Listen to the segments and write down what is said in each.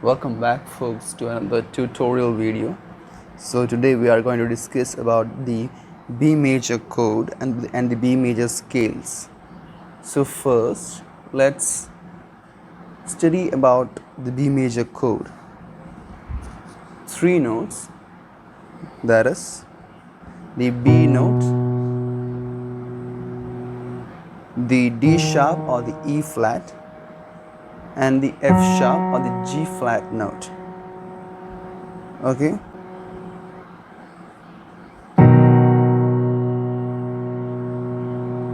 Welcome back folks to another tutorial video. So today we are going to discuss about the B major chord and the B major scales. So first let's study about the B major chord. Three notes, that is the B note, the D sharp or the E flat, and the F sharp or the G flat note. Okay,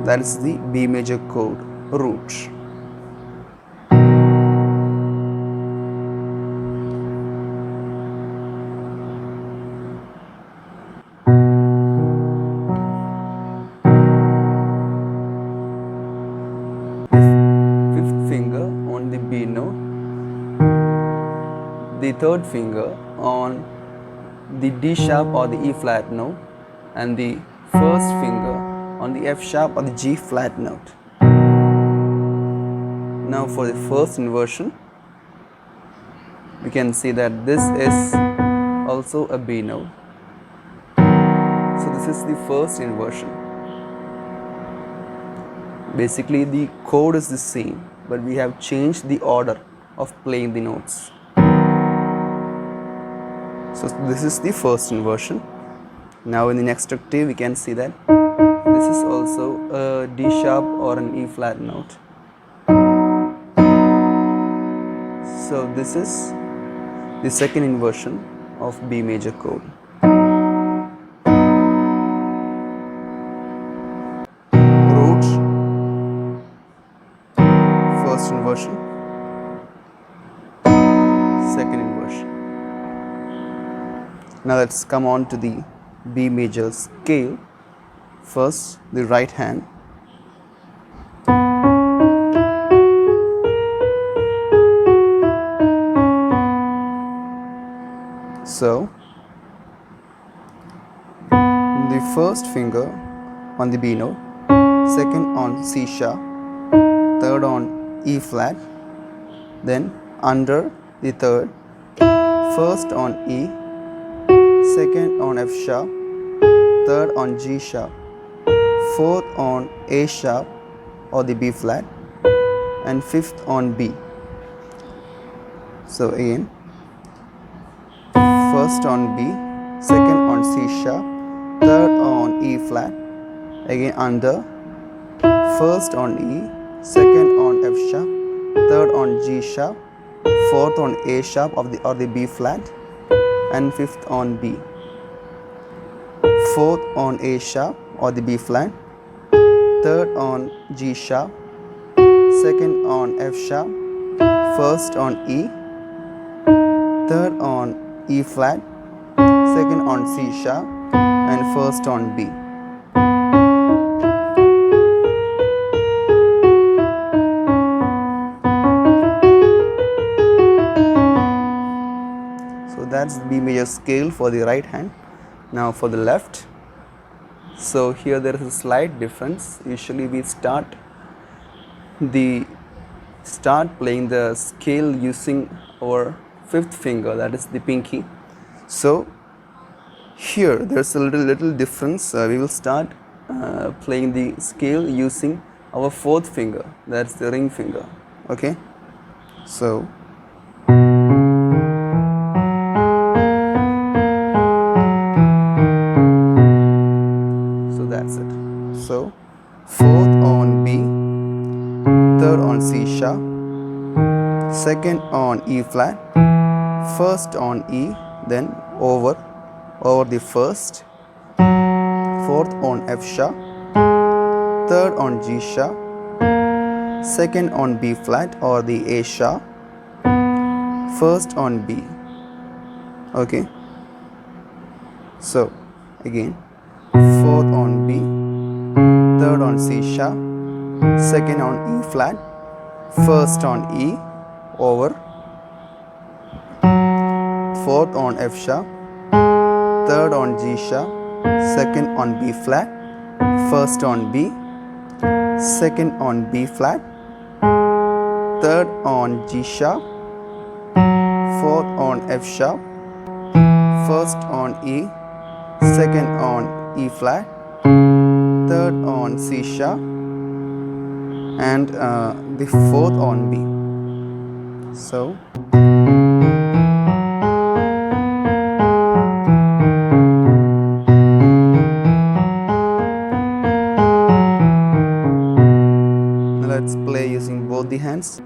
that is the B major chord root. Fifth finger on the B note, the third finger on the D sharp or the E flat note, and the first finger on the F sharp or the G flat note. Now for the first inversion, we can see that this is also a B note. So this is the first inversion. Basically the chord is the same, but we have changed the order of playing the notes. So this is the first inversion. Now in the next octave we can see that this is also a D sharp or an E flat note. So this is the second inversion of B major chord. Root, first inversion, second inversion. Now let's come on to the B major scale. First, the right hand. So, the first finger on the B note, second on C sharp, third on E flat, then under the third, first on E, second on F sharp, third on G sharp, fourth on A sharp or the B flat, and fifth on B. So again, first on B, second on C sharp, third on E flat, again under, first on E, second on F sharp, third on G sharp, fourth on A sharp or the B flat, and fifth on B. Fourth on A sharp or the B flat, third on G sharp, second on F sharp, first on E, third on E flat, second on C sharp, and first on B. So that's the B major scale for the right hand. Now for the left. So here there is a slight difference. Usually we start playing the scale using our fifth finger, that is the pinky. So here there's a little difference. We will start playing the scale using our fourth finger, that's the ring finger. Okay, so that's it. So fourth on B, third on C sharp, second on E flat, first on E, then over the first, fourth on F sharp, third on G sharp, second on B flat or the A sharp, first on B. Okay, so again, fourth on B, third on C sharp, second on E flat, first on E, over, fourth on F sharp, third on G sharp, second on B flat, first on B, second on B flat, third on G sharp, fourth on F sharp, first on E, second on E flat, third on C sharp, and the fourth on B. So let's play using both the hands.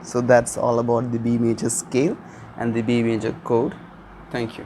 So that's all about the B major scale and the B major chord. Thank you.